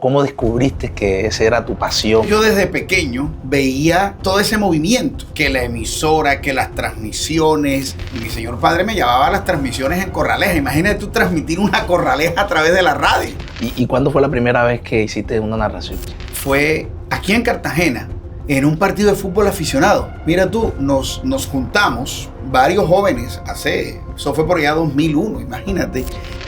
cómo descubriste que esa era tu pasión? Yo desde pequeño veía todo ese movimiento, que la emisora, que las transmisiones. Y mi señor padre me llevaba a las transmisiones en Corraleja. Imagínate tú transmitir una Corraleja a través de la radio. ¿Y cuándo fue la primera vez que hiciste una narración? Fue aquí en Cartagena, en un partido de fútbol aficionado. Mira tú, nos juntamos varios jóvenes eso fue por allá 2001, imagínate.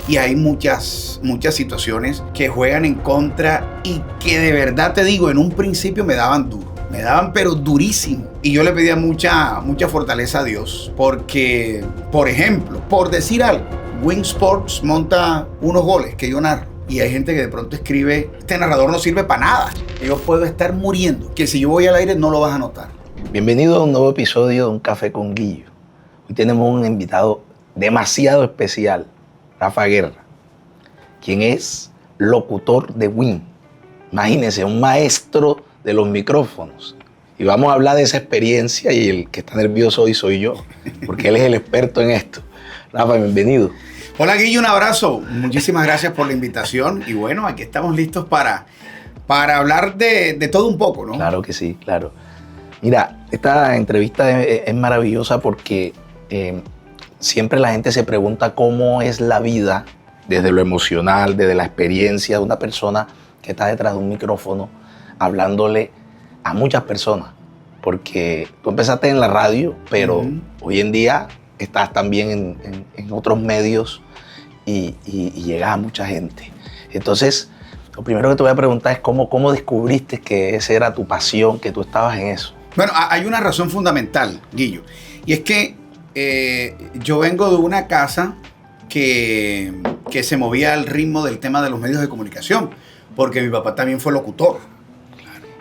Y hay muchas situaciones que juegan en contra y que de verdad te digo, en un principio me daban duro. Me daban pero durísimo. Y yo le pedía mucha fortaleza a Dios. Porque, por ejemplo, por decir algo, Win Sports monta unos goles que yo narro. Y hay gente que de pronto escribe, este narrador no sirve para nada. Yo puedo estar muriendo, que si yo voy al aire no lo vas a notar. Bienvenido a un nuevo episodio de Un Café con Guillo. Hoy tenemos un invitado demasiado especial, Rafa Guerra, quien es locutor de Win. Imagínense, un maestro de los micrófonos. Y vamos a hablar de esa experiencia y el que está nervioso hoy soy yo, porque él es el experto en esto. Rafa, bienvenido. Hola Guillo, un abrazo. Muchísimas gracias por la invitación. Y bueno, aquí estamos listos para hablar de todo un poco, ¿no? Claro que sí, claro. Mira, esta entrevista es maravillosa porque siempre la gente se pregunta cómo es la vida desde lo emocional, desde la experiencia de una persona que está detrás de un micrófono hablándole a muchas personas. Porque tú empezaste en la radio, pero hoy en día estás también en otros medios y llegas a mucha gente. Entonces, lo primero que te voy a preguntar es cómo descubriste que esa era tu pasión, que tú estabas en eso. Bueno, hay una razón fundamental, Guillo, y es que yo vengo de una casa que se movía al ritmo del tema de los medios de comunicación, porque mi papá también fue locutor.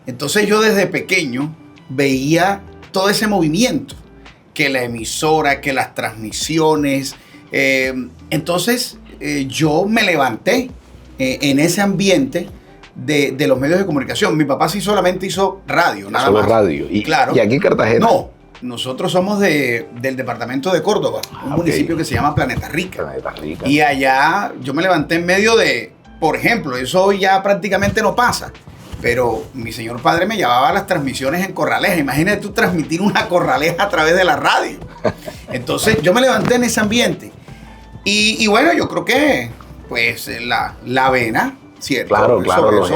Entonces yo desde pequeño veía todo ese movimiento, que la emisora, que las transmisiones. Entonces yo me levanté en ese ambiente de los medios de comunicación. Mi papá sí solamente hizo radio, nada Solo más. Radio. Claro. ¿Y aquí en Cartagena? No, nosotros somos del departamento de Córdoba, un municipio que se llama Planeta Rica. Planeta Rica. Y allá yo me levanté en medio de, por ejemplo, eso hoy ya prácticamente no pasa. Pero mi señor padre me llevaba a las transmisiones en Corraleja. Imagínate tú transmitir una Corraleja a través de la radio. Entonces yo me levanté en ese ambiente. Y bueno, yo creo que pues la vena, ¿cierto? Claro,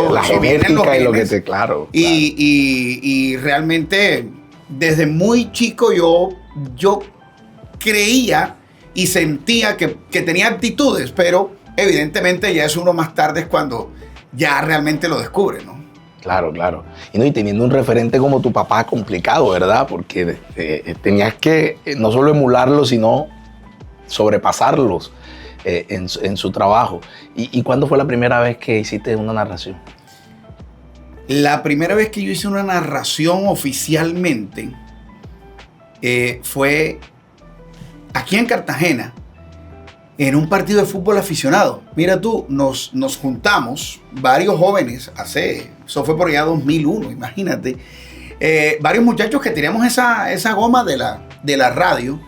la genética y lo que te... Claro. Y realmente desde muy chico yo creía y sentía que tenía aptitudes, pero evidentemente ya es uno más tarde es cuando ya realmente lo descubre, ¿no? Claro. Y teniendo un referente como tu papá, complicado, ¿verdad? Porque tenías que no solo emularlo, sino sobrepasarlos en su trabajo. ¿Y cuándo fue la primera vez que hiciste una narración? La primera vez que yo hice una narración oficialmente fue aquí en Cartagena, en un partido de fútbol aficionado. Mira tú, nos juntamos varios jóvenes, eso fue por allá 2001, imagínate. Varios muchachos que teníamos esa goma de la radio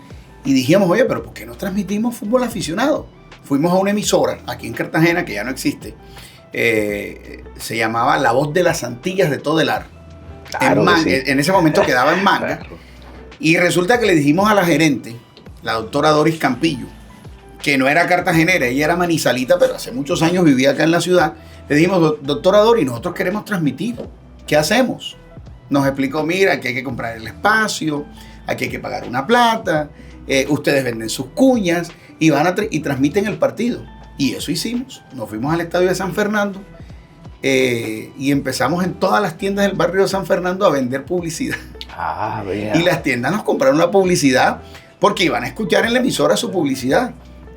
y dijimos, oye, pero ¿por qué no transmitimos fútbol aficionado? Fuimos a una emisora aquí en Cartagena, que ya no existe, se llamaba La Voz de las Antillas de Todelar. Claro, en ese momento quedaba en Manga. Claro. Y resulta que le dijimos a la gerente, la doctora Doris Campillo, que no era cartagenera, ella era manizalita, pero hace muchos años vivía acá en la ciudad. Le dijimos, doctora Doris, nosotros queremos transmitir. ¿Qué hacemos? Nos explicó, mira, que hay que comprar el espacio, aquí hay que pagar una plata, ustedes venden sus cuñas y y transmiten el partido. Y eso hicimos. Nos fuimos al estadio de San Fernando y empezamos en todas las tiendas del barrio de San Fernando a vender publicidad. Vea. Y las tiendas nos compraron la publicidad porque iban a escuchar en la emisora su publicidad.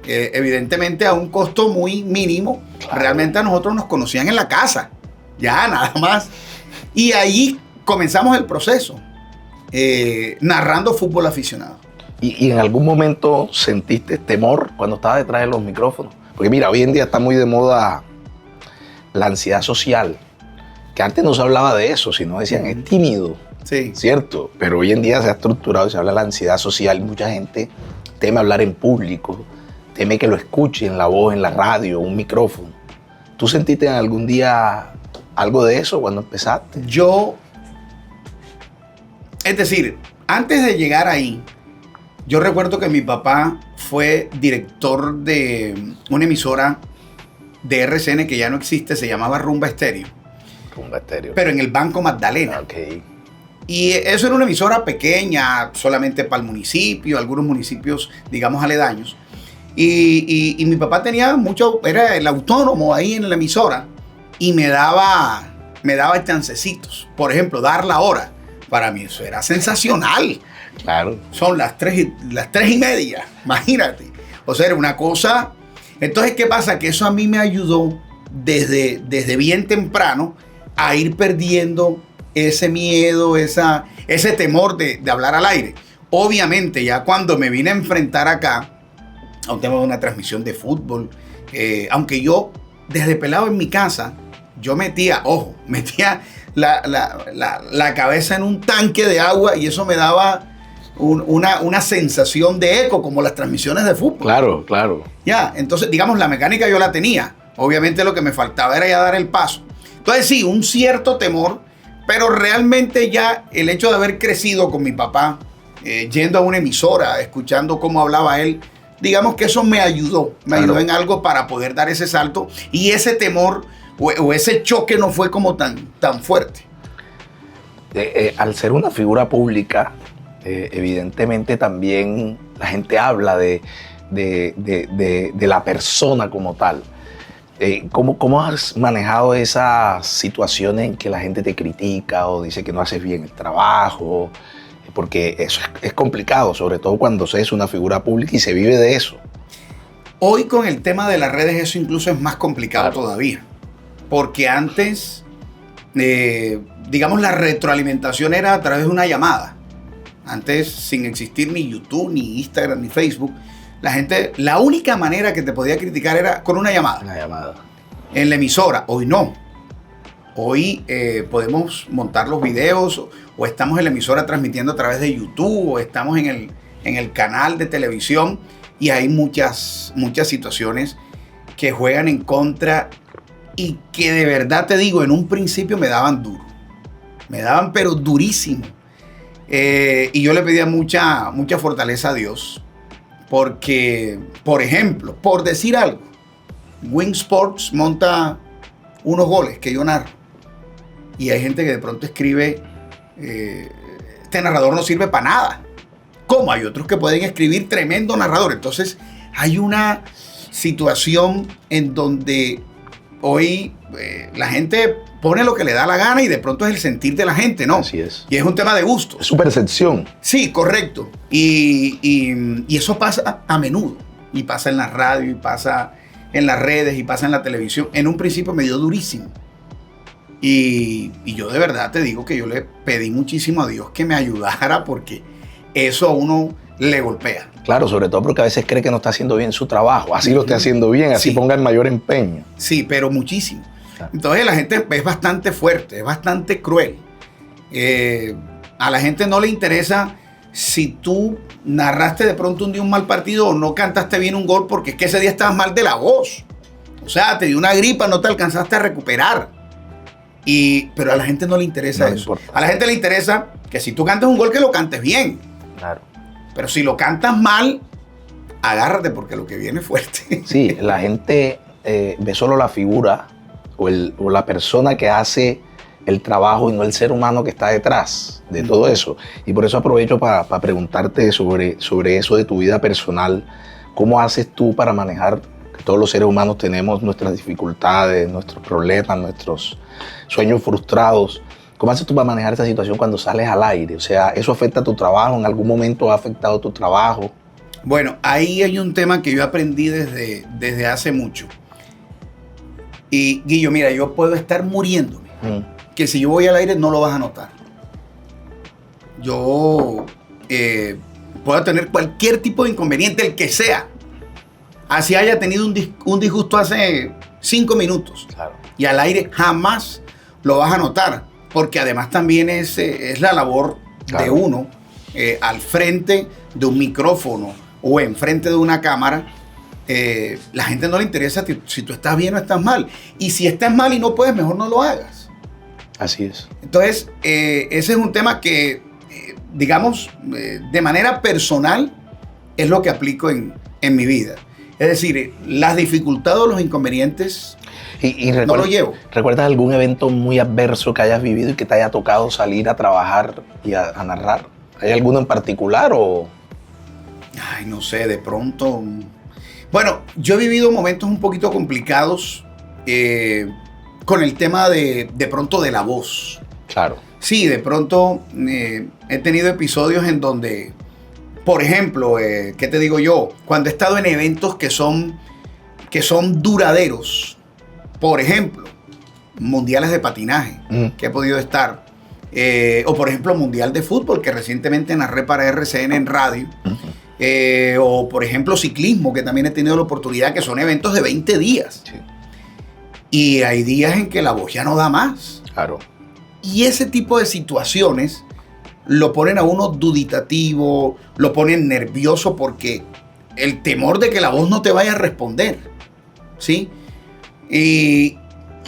Evidentemente a un costo muy mínimo. Claro. Realmente a nosotros nos conocían en la casa, ya nada más. Y ahí comenzamos el proceso, narrando fútbol aficionado. ¿Y en algún momento sentiste temor cuando estabas detrás de los micrófonos? Porque mira, hoy en día está muy de moda la ansiedad social, que antes no se hablaba de eso, sino decían, es tímido, Sí. ¿cierto? Pero hoy en día se ha estructurado y se habla de la ansiedad social. Mucha gente teme hablar en público, teme que lo escuchen la voz en la radio, un micrófono. ¿Tú sentiste algún día algo de eso cuando empezaste? Es decir, antes de llegar ahí, yo recuerdo que mi papá fue director de una emisora de RCN que ya no existe, se llamaba Rumba Estéreo. Rumba Estéreo. Pero en el Banco Magdalena. Ok. Y eso era una emisora pequeña, solamente para el municipio, algunos municipios, digamos, aledaños. Y mi papá tenía era el autónomo ahí en la emisora y me daba chancecitos. Por ejemplo, dar la hora. Para mí eso era sensacional. Claro. Son las 3:30, imagínate. O sea, era una cosa. Entonces, ¿qué pasa? Que eso a mí me ayudó desde bien temprano a ir perdiendo ese miedo, ese temor de hablar al aire. Obviamente, ya cuando me vine a enfrentar acá a un tema de una transmisión de fútbol, aunque yo desde pelado en mi casa, yo metía la cabeza en un tanque de agua y eso me daba una sensación de eco, como las transmisiones de fútbol. Claro, claro. Ya, entonces, digamos, la mecánica yo la tenía. Obviamente lo que me faltaba era ya dar el paso. Entonces sí, un cierto temor, pero realmente ya el hecho de haber crecido con mi papá, yendo a una emisora, escuchando cómo hablaba él, digamos que eso me ayudó en algo para poder dar ese salto y ese temor o ese choque no fue como tan fuerte. Al ser una figura pública, evidentemente también la gente habla de la persona como tal. ¿Cómo has manejado esas situaciones en que la gente te critica o dice que no haces bien el trabajo? Porque eso es complicado, sobre todo cuando se es una figura pública y se vive de eso. Hoy con el tema de las redes eso incluso es más complicado todavía. Porque antes, digamos, la retroalimentación era a través de una llamada. Antes, sin existir ni YouTube, ni Instagram, ni Facebook, la única manera que te podía criticar era con una llamada. Una llamada. En la emisora. Hoy no. Hoy podemos montar los videos o estamos en la emisora transmitiendo a través de YouTube o estamos en el canal de televisión y hay muchas situaciones que juegan en contra y que de verdad te digo, en un principio me daban duro. Me daban pero durísimo. Y yo le pedía mucha fortaleza a Dios. Porque, por ejemplo, por decir algo, Win Sports monta unos goles que yo narro. Y hay gente que de pronto escribe, este narrador no sirve para nada. ¿Cómo? Hay otros que pueden escribir tremendo narrador. Entonces, hay una situación en donde hoy la gente pone lo que le da la gana y de pronto es el sentir de la gente, ¿no? Así es. Y es un tema de gusto. Es su percepción. Sí, correcto. Y eso pasa a menudo. Y pasa en la radio, y pasa en las redes, y pasa en la televisión. En un principio me dio durísimo. Y yo de verdad te digo que yo le pedí muchísimo a Dios que me ayudara porque eso a uno le golpea. Claro, sobre todo porque a veces cree que no está haciendo bien su trabajo. Así lo está haciendo bien, así ponga el mayor empeño. Sí, pero muchísimo. Entonces la gente es bastante fuerte, es bastante cruel. A la gente no le interesa si tú narraste de pronto un día un mal partido o no cantaste bien un gol porque es que ese día estabas mal de la voz. O sea, te dio una gripa, no te alcanzaste a recuperar. Pero a la gente no le interesa eso. Importa. A la gente le interesa que si tú cantas un gol que lo cantes bien. Claro. Pero si lo cantas mal, agárrate porque lo que viene es fuerte. Sí, la gente ve solo la figura o la persona que hace el trabajo y no el ser humano que está detrás de todo eso. Y por eso aprovecho para preguntarte sobre eso de tu vida personal. ¿Cómo haces tú para manejar que todos los seres humanos tenemos nuestras dificultades, nuestros problemas, nuestros sueños frustrados? ¿Cómo haces tú para manejar esta situación cuando sales al aire? O sea, ¿eso afecta a tu trabajo? ¿En algún momento ha afectado tu trabajo? Bueno, ahí hay un tema que yo aprendí desde hace mucho. Y Guillo, mira, yo puedo estar muriéndome. Que si yo voy al aire no lo vas a notar. Yo puedo tener cualquier tipo de inconveniente, el que sea. Así haya tenido un disgusto hace 5 minutos. Claro. Y al aire jamás lo vas a notar. Porque además también es la labor de uno al frente de un micrófono o enfrente de una cámara. La gente no le interesa si tú estás bien o estás mal. Y si estás mal y no puedes, mejor no lo hagas. Así es. Entonces, ese es un tema que, digamos, de manera personal, es lo que aplico en mi vida. Es decir, las dificultades o los inconvenientes no lo llevo. ¿Recuerdas algún evento muy adverso que hayas vivido y que te haya tocado salir a trabajar y a narrar? ¿Hay alguno en particular o...? Ay, no sé, de pronto... Bueno, yo he vivido momentos un poquito complicados con el tema de pronto de la voz. Claro. Sí, de pronto he tenido episodios en donde, por ejemplo, ¿qué te digo yo? Cuando he estado en eventos que son duraderos, por ejemplo, mundiales de patinaje, que he podido estar, o por ejemplo, mundial de fútbol, que recientemente narré para RCN en radio, o por ejemplo, ciclismo, que también he tenido la oportunidad, que son eventos de 20 días. Sí. Y hay días en que la voz ya no da más. Claro. Y ese tipo de situaciones lo ponen a uno duditativo, lo ponen nervioso porque el temor de que la voz no te vaya a responder, ¿sí? Y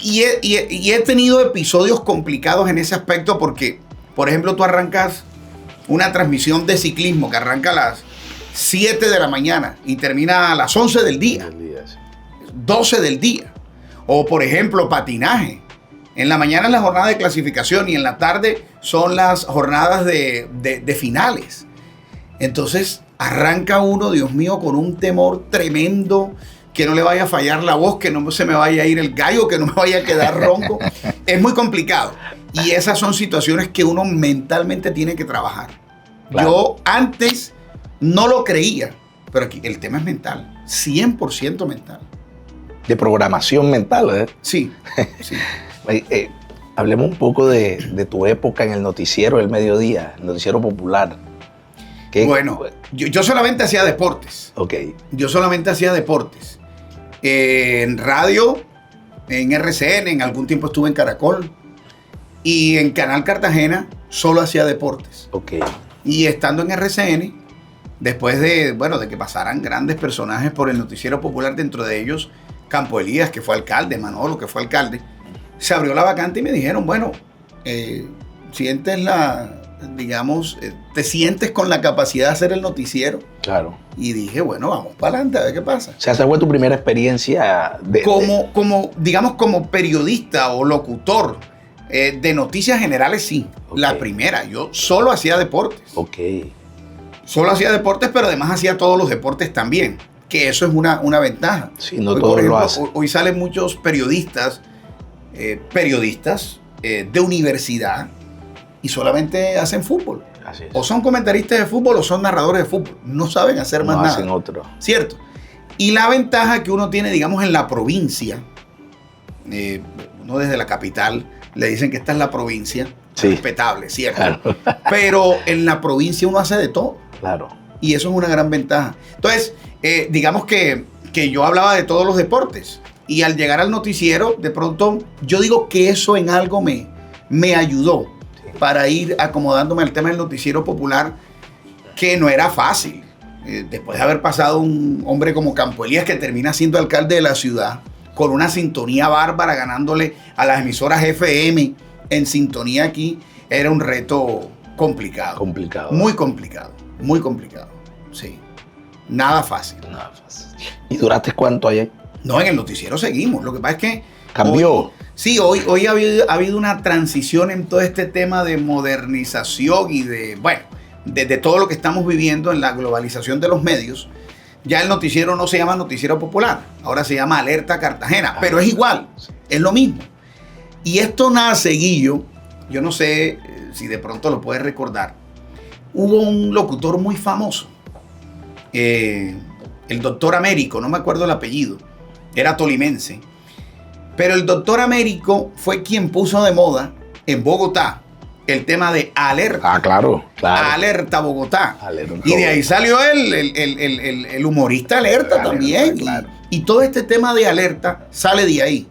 he tenido episodios complicados en ese aspecto porque, por ejemplo, tú arrancas una transmisión de ciclismo que arranca a las 7 de la mañana y termina a las 11 del día, 12 del día. O, por ejemplo, patinaje. En la mañana es la jornada de clasificación y en la tarde son las jornadas de finales. Entonces arranca uno, Dios mío, con un temor tremendo, que no le vaya a fallar la voz, que no se me vaya a ir el gallo, que no me vaya a quedar ronco. Es muy complicado. Y esas son situaciones que uno mentalmente tiene que trabajar. Claro. Yo antes no lo creía, pero aquí el tema es mental, 100% mental. De programación mental, ¿eh? Sí, sí. Hablemos un poco de tu época en el noticiero del mediodía, el noticiero popular. Bueno, yo solamente hacía deportes. Ok. Yo solamente hacía deportes. En radio, en RCN, en algún tiempo estuve en Caracol. Y en Canal Cartagena solo hacía deportes. Ok. Y estando en RCN, después de que pasaran grandes personajes por el noticiero popular, dentro de ellos Campo Elías, que fue alcalde, Manolo, que fue alcalde, se abrió la vacante y me dijeron, sientes te sientes con la capacidad de hacer el noticiero. Claro. Y dije, vamos para adelante, a ver qué pasa. O sea, esa fue tu primera experiencia como periodista o locutor de noticias generales, sí. Okay. La primera, yo solo hacía deportes. Ok. Solo hacía deportes, pero además hacía todos los deportes también, que eso es una ventaja. Sí, no todos lo hacen. Hoy salen muchos periodistas de universidad y solamente hacen fútbol. Así es. O son comentaristas de fútbol o son narradores de fútbol. No saben hacer más nada. No hacen otro. ¿Cierto? Y la ventaja que uno tiene, digamos, en la provincia, uno desde la capital, le dicen que esta es la provincia, sí, respetable, ¿cierto? Claro. Pero en la provincia uno hace de todo. Claro. Y eso es una gran ventaja. Entonces, digamos que yo hablaba de todos los deportes. Y al llegar al noticiero, de pronto, yo digo que eso en algo me ayudó para ir acomodándome al tema del noticiero popular, que no era fácil. Después de haber pasado un hombre como Campo Elías, que termina siendo alcalde de la ciudad, con una sintonía bárbara, ganándole a las emisoras FM en sintonía aquí, era un reto complicado. Complicado. Muy complicado, muy complicado. Sí. Nada fácil. Nada fácil. ¿Y duraste cuánto allá? No, en el noticiero seguimos. Lo que pasa es que... ¿Cambió? Hoy ha habido una transición en todo este tema de modernización y de todo lo que estamos viviendo en la globalización de los medios. Ya el noticiero no se llama Noticiero Popular, ahora se llama Alerta Cartagena, pero es igual, es lo mismo. Y esto nace, Guillo, yo no sé si de pronto lo puedes recordar, hubo un locutor muy famoso, el doctor Américo, no me acuerdo el apellido, era tolimense, pero el doctor Américo fue quien puso de moda en Bogotá el tema de Alerta. Ah, claro. Alerta Bogotá. Alerta. Y de ahí salió el humorista Alerta también. Claro. Y todo este tema de Alerta sale de ahí.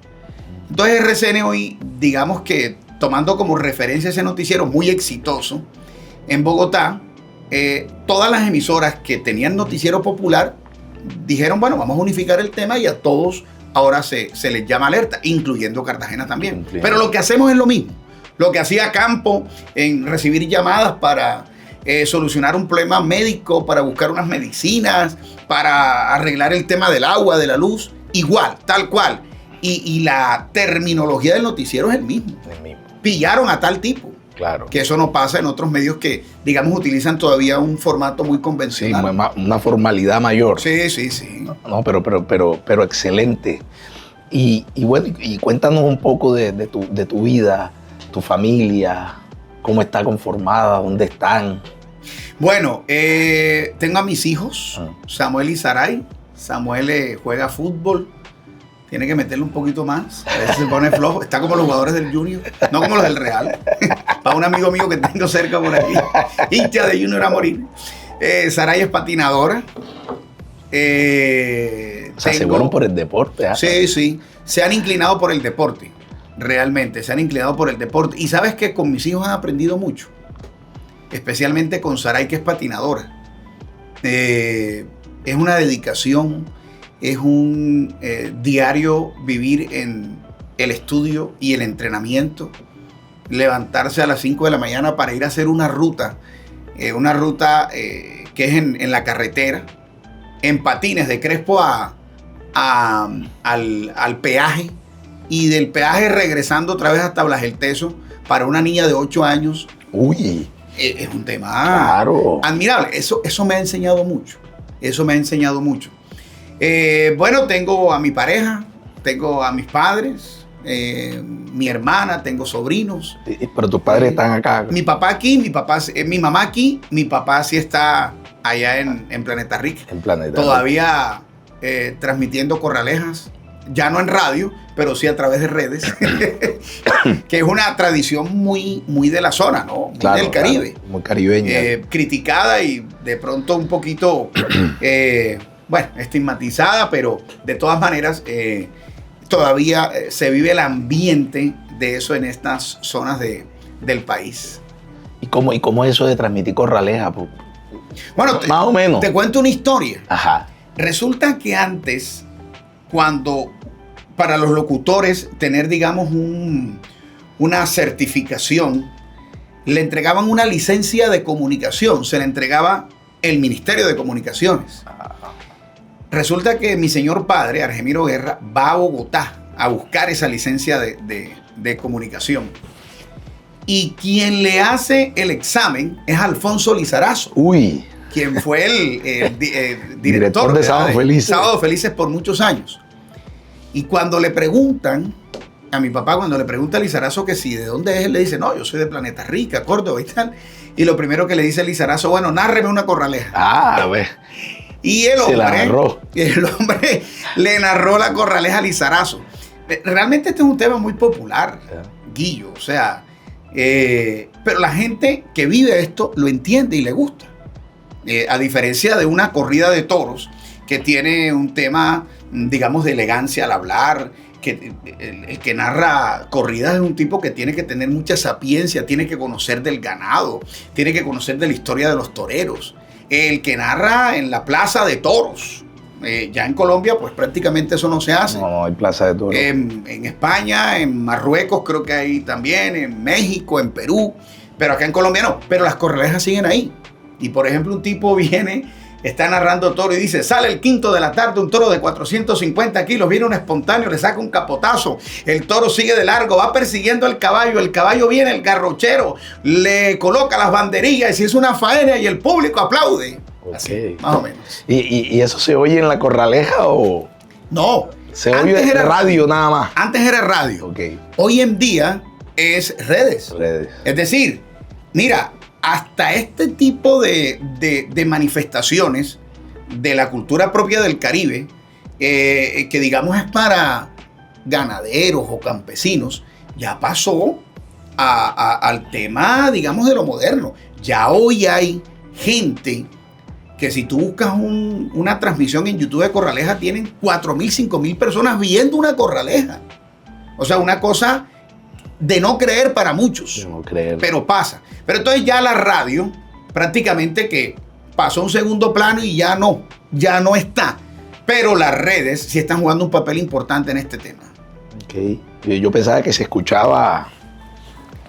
Entonces RCN hoy, digamos que tomando como referencia ese noticiero muy exitoso en Bogotá, todas las emisoras que tenían noticiero popular dijeron, vamos a unificar el tema y a todos ahora se les llama Alerta, incluyendo Cartagena también. Pero lo que hacemos es lo mismo. lo que hacía Campo en recibir llamadas para solucionar un problema médico, para buscar unas medicinas, para arreglar el tema del agua, de la luz, igual, tal cual. Y la terminología del noticiero es el mismo. Pillaron a tal tipo. Claro. Que eso no pasa en otros medios que, digamos, utilizan todavía un formato muy convencional. Sí, una formalidad mayor. Sí. No, pero excelente. Y bueno, y cuéntanos un poco de tu vida, tu familia, cómo está conformada, dónde están. Bueno, tengo a mis hijos, Samuel y Saray. Samuel juega fútbol. Tiene que meterle un poquito más. A veces se pone flojo. Está como los jugadores del Junior. No como los del Real. Para un amigo mío que tengo cerca por aquí. Hincha de Junior a morir. Saray es patinadora. Se fueron por el deporte. Sí. Se han inclinado por el deporte. Realmente. Se han inclinado por el deporte. Y sabes que con mis hijos han aprendido mucho. Especialmente con Saray, que es patinadora. Es una dedicación. Es un diario vivir en el estudio y el entrenamiento. Levantarse a las 5 de la mañana para ir a hacer una ruta que es en la carretera, en patines de Crespo al peaje, y del peaje regresando otra vez hasta Blas el Teso para una niña de 8 años. Uy. Es un tema admirable. Eso me ha enseñado mucho. Bueno, tengo a mi pareja, tengo a mis padres, mi hermana, tengo sobrinos. Pero tus padres están acá. Mi papá aquí, mi mamá aquí, mi papá sí está allá en Planeta Rica. Todavía transmitiendo Corralejas, ya no en radio, pero sí a través de redes, que es una tradición muy de la zona, ¿no? Muy del Caribe. Claro, muy caribeña. Criticada y de pronto un poquito... estigmatizada, pero de todas maneras todavía se vive el ambiente de eso en estas zonas del país. ¿Y cómo es eso de transmitir Corraleja? Bueno, más o menos. Te cuento una historia. Ajá. Resulta que antes, cuando para los locutores tener, digamos, una certificación, le entregaban una licencia de comunicación, se le entregaba el Ministerio de Comunicaciones. Resulta que mi señor padre, Argemiro Guerra, va a Bogotá a buscar esa licencia de comunicación. Y quien le hace el examen es Alfonso Lizarazo. Uy. Quien fue el director de Sábado Felices. Sábado Felices por muchos años. Y cuando le preguntan, a mi papá, cuando le pregunta a Lizarazo que sí, ¿de dónde es? Él le dice, no, yo soy de Planeta Rica, Córdoba y tal. Y lo primero que le dice Lizarazo, bueno, nárreme una corraleja. A ver. Y el hombre le narró la corraleja a Lizarazo. Realmente este es un tema muy popular, Guillo. O sea, pero la gente que vive esto lo entiende y le gusta. A diferencia de una corrida de toros que tiene un tema, digamos, de elegancia al hablar, que el que narra corridas es un tipo que tiene que tener mucha sapiencia, tiene que conocer del ganado, tiene que conocer de la historia de los toreros. El que narra en la plaza de toros, ya en Colombia pues prácticamente eso no se hace. No hay plaza de toros. En España, en Marruecos creo que hay también, en México, en Perú, pero acá en Colombia no. Pero las corralejas siguen ahí. Y por ejemplo un tipo viene, está narrando toro y dice, sale el 5 de la tarde un toro de 450 kilos, viene un espontáneo, le saca un capotazo, el toro sigue de largo, va persiguiendo el caballo viene el garrochero, le coloca las banderillas y es una faena y el público aplaude. Okay. Así, más o menos. ¿Y eso se oye en la corraleja o...? No. Se oye en radio nada más. Antes era radio. Okay. Hoy en día es redes. Es decir, mira, hasta este tipo de manifestaciones de la cultura propia del Caribe, que digamos es para ganaderos o campesinos, ya pasó al tema, digamos, de lo moderno. Ya hoy hay gente que si tú buscas una transmisión en YouTube de corraleja, tienen 4.000, 5.000 personas viendo una corraleja. O sea, una cosa de no creer para muchos. De no creer. Pero pasa. Pero entonces ya la radio prácticamente que pasó a un segundo plano y ya no está. Pero las redes sí están jugando un papel importante en este tema. Okay. Yo pensaba que se escuchaba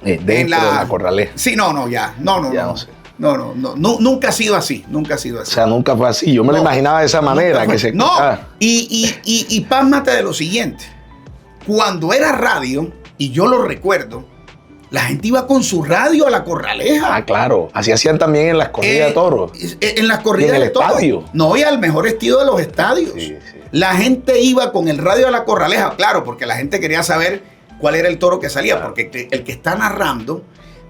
Dentro de la corraleja. Sí, no, ya. No. Ya no sé. No, nunca ha sido así, nunca ha sido así. O sea, nunca fue así. Yo me lo imaginaba de esa manera. Que se y pásmate de lo siguiente. Cuando era radio, y yo lo recuerdo, la gente iba con su radio a la corraleja. Ah, claro. Así hacían también en las corridas de toros. En las corridas de toros. Estadio. No, y al mejor estilo de los estadios. Sí. La gente iba con el radio a la corraleja, claro, porque la gente quería saber cuál era el toro que salía, claro. Porque el que está narrando,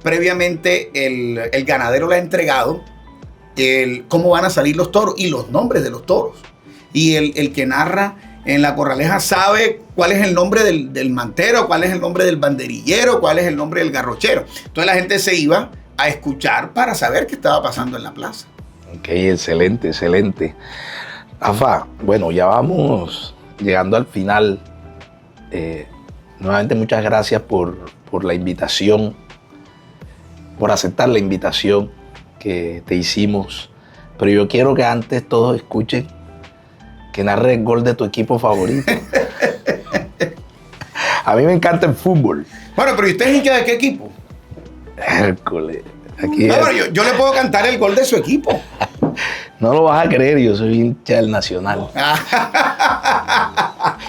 previamente el ganadero le ha entregado cómo van a salir los toros y los nombres de los toros. Y el que narra en la corraleja sabe cuál es el nombre del mantero, cuál es el nombre del banderillero, cuál es el nombre del garrochero. Entonces la gente se iba a escuchar para saber qué estaba pasando en la plaza. Ok, excelente. Rafa, bueno, ya vamos llegando al final. Nuevamente muchas gracias por la invitación, por aceptar la invitación que te hicimos. Pero yo quiero que antes todos escuchen que narre el gol de tu equipo favorito. A mí me encanta el fútbol. Bueno, pero ¿y usted es hincha de qué equipo? Hércules. Aquí no, pero yo le puedo cantar el gol de su equipo. No lo vas a creer, yo soy hincha del Nacional.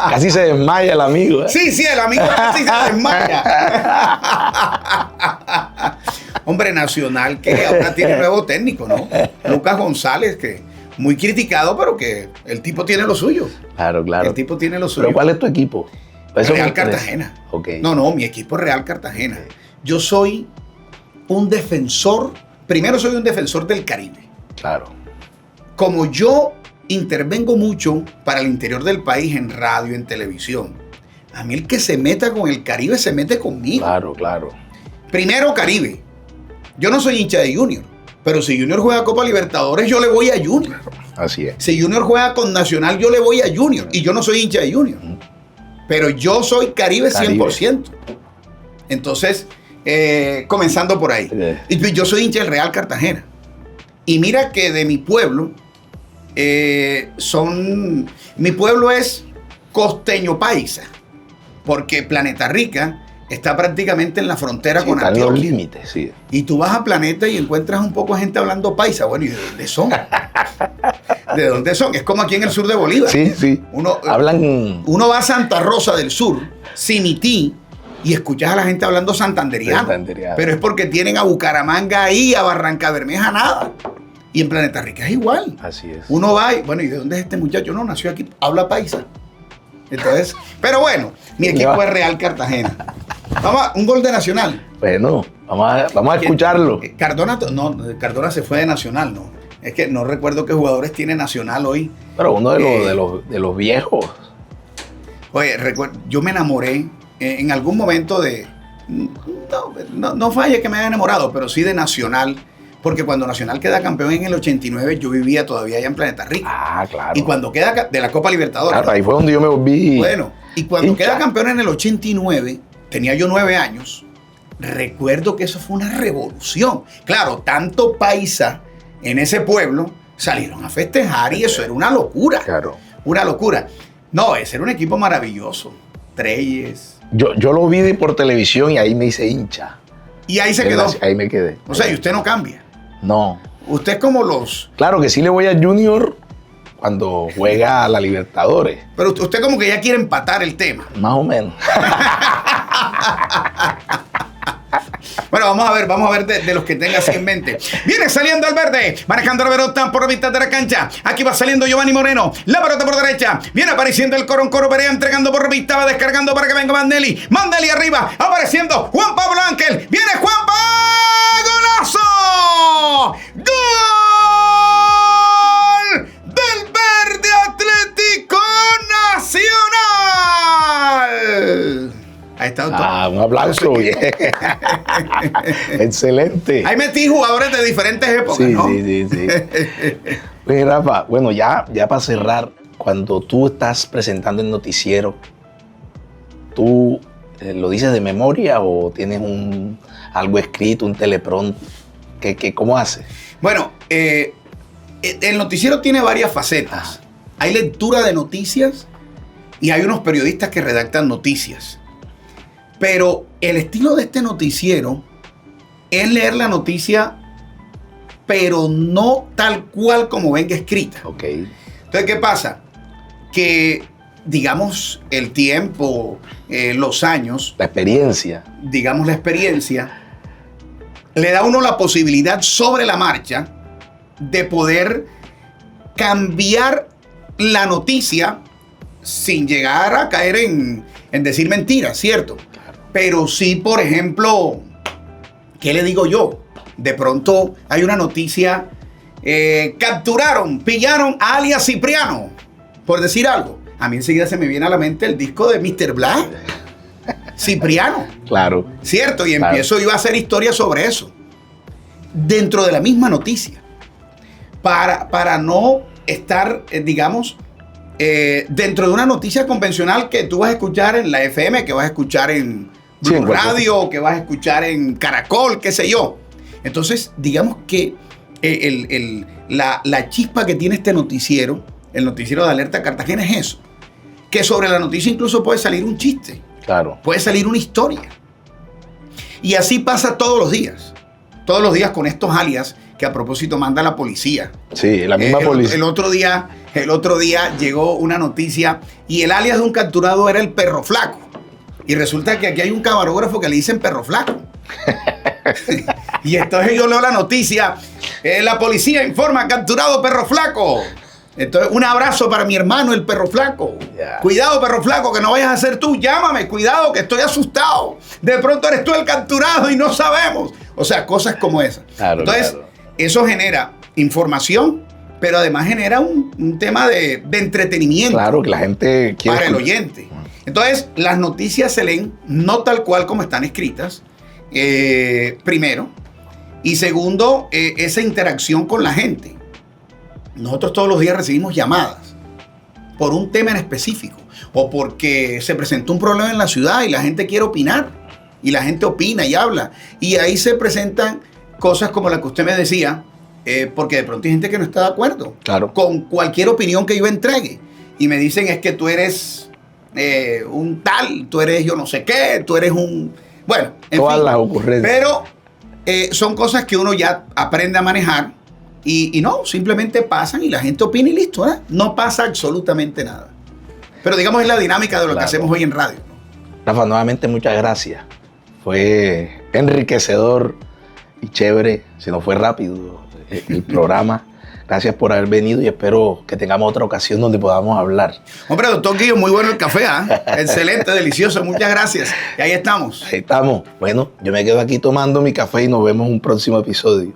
Casi se desmaya el amigo. Sí, el amigo casi se desmaya. Hombre, Nacional que ahora tiene nuevo técnico, ¿no? Lucas González, que muy criticado, pero que el tipo tiene lo suyo. Claro. El tipo tiene lo suyo. ¿Pero cuál es tu equipo? Real Cartagena. Okay. No, mi equipo es Real Cartagena. Okay. Yo soy un defensor, primero soy un defensor del Caribe. Claro. Como yo intervengo mucho para el interior del país en radio, en televisión, a mí el que se meta con el Caribe se mete conmigo. Claro. Primero Caribe. Yo no soy hincha de Junior, pero si Junior juega Copa Libertadores, yo le voy a Junior. Así es. Si Junior juega con Nacional, yo le voy a Junior. Y yo no soy hincha de Junior. Pero yo soy Caribe 100%. Entonces, comenzando por ahí. Yo soy hincha del Real Cartagena. Y mira que de mi pueblo, mi pueblo es costeño paisa. Porque Planeta Rica está prácticamente en la frontera con Antioquia. Están los límites, sí. Y tú vas a Planeta y encuentras un poco de gente hablando paisa. Bueno, ¿y de dónde son? ¿De dónde son? Es como aquí en el sur de Bolívar. Sí. Uno va a Santa Rosa del Sur, Simití, y escuchas a la gente hablando santanderiano. Pero es porque tienen a Bucaramanga ahí, a Barranca Bermeja nada. Y en Planeta Rica es igual. Así es. Uno va y, bueno, ¿y de dónde es este muchacho? No, nació aquí, habla paisa. Entonces, pero bueno, mi equipo es Real Cartagena. Vamos a un gol de Nacional. Bueno, vamos a escucharlo. Cardona se fue de Nacional, ¿no? Es que no recuerdo qué jugadores tiene Nacional hoy. Pero uno de los viejos. Oye, yo me enamoré en algún momento de... No falla que me haya enamorado, pero sí de Nacional. Porque cuando Nacional queda campeón en el 89, yo vivía todavía allá en Planeta Rica. Ah, claro. Y cuando queda de la Copa Libertadores. Claro, ahí fue donde yo me volví. Bueno, y cuando queda campeón en el 89, tenía yo 9 años, recuerdo que eso fue una revolución. Claro, tanto paisa en ese pueblo salieron a festejar y eso era una locura. Claro. Una locura. No, ese era un equipo maravilloso. Treyes. Yo lo vi por televisión y ahí me hice hincha. Y ahí se quedó. Ahí me quedé. O sea, y usted no cambia. No. Usted es como los... Claro que sí le voy a Junior cuando juega a la Libertadores. Pero usted como que ya quiere empatar el tema. Más o menos. Bueno, vamos a ver de los que tenga así en mente. Viene saliendo al verde, manejando la pelota por la mitad de la cancha. Aquí va saliendo Giovanni Moreno, la pelota por derecha. Viene apareciendo el Coro Perea, entregando por vista, va descargando para que venga Mandelli. Mandelli arriba, apareciendo Juan Pablo Ángel. Viene Juan Pablo, golazo. ¡Gol del Verde Atlético Nacional! Ahí está. Un aplauso. Bien. Excelente. Ahí metí jugadores de diferentes épocas, sí, ¿no? Sí. Oye, Rafa, bueno, ya para cerrar, cuando tú estás presentando el noticiero, ¿tú lo dices de memoria o tienes algo escrito, un teleprompter? ¿Cómo haces? Bueno, el noticiero tiene varias facetas. Hay lectura de noticias y hay unos periodistas que redactan noticias. Pero el estilo de este noticiero es leer la noticia, pero no tal cual como venga escrita. Ok. Entonces, ¿qué pasa? Que, digamos, el tiempo, los años, La experiencia. digamos, la experiencia, le da a uno la posibilidad sobre la marcha de poder cambiar la noticia sin llegar a caer en decir mentiras, ¿cierto? Pero sí, por ejemplo, ¿qué le digo yo? De pronto hay una noticia, pillaron a alias Cipriano, por decir algo. A mí enseguida se me viene a la mente el disco de Mr. Black, Cipriano. Claro. ¿Cierto? Y Claro. empiezo yo a hacer historia sobre eso. Dentro de la misma noticia. Para no estar, digamos, dentro de una noticia convencional que tú vas a escuchar en la FM, que vas a escuchar en Sí, en Blue cualquier- Radio, que vas a escuchar en Caracol, qué sé yo. Entonces, digamos que la chispa que tiene este noticiero, el noticiero de Alerta Cartagena, es eso. Que sobre la noticia incluso puede salir un chiste, Claro. puede salir una historia. Y así pasa todos los días. Todos los días con estos alias que a propósito manda la policía. Sí, la misma policía. El otro día llegó una noticia y el alias de un capturado era el Perro Flaco. Y resulta que aquí hay un camarógrafo que le dicen Perro Flaco. Y entonces yo leo la noticia. La policía informa, capturado Perro Flaco. Entonces, un abrazo para mi hermano, el Perro Flaco. Ya. Cuidado, Perro Flaco, que no vayas a ser tú. Llámame, cuidado, que estoy asustado. De pronto eres tú el capturado y no sabemos. O sea, cosas como esas. Claro, Entonces, claro. eso genera información, pero además genera un tema de entretenimiento Claro, que la gente quiere para el escuchar. oyente. Entonces, las noticias se leen no tal cual como están escritas, primero. Y segundo, esa interacción con la gente. Nosotros todos los días recibimos llamadas por un tema en específico o porque se presentó un problema en la ciudad y la gente quiere opinar y la gente opina y habla. Y ahí se presentan cosas como la que usted me decía, porque de pronto hay gente que no está de acuerdo Claro. con cualquier opinión que yo entregue. Y me dicen es que tú eres un tal, tú eres yo no sé qué, tú eres un... Bueno, en Todas fin. las ocurrencias. Pero son cosas que uno ya aprende a manejar y no, simplemente pasan y la gente opina y listo, ¿eh? No pasa absolutamente nada. Pero digamos es la dinámica de lo que Claro. hacemos hoy en radio, ¿no? Rafa, nuevamente muchas gracias. Fue enriquecedor y chévere, si no fue rápido el programa. Gracias por haber venido y espero que tengamos otra ocasión donde podamos hablar. Hombre, doctor Guillo, muy bueno el café, ¿ah? Excelente, delicioso, muchas gracias. Y ahí estamos. Ahí estamos. Bueno, yo me quedo aquí tomando mi café y nos vemos en un próximo episodio.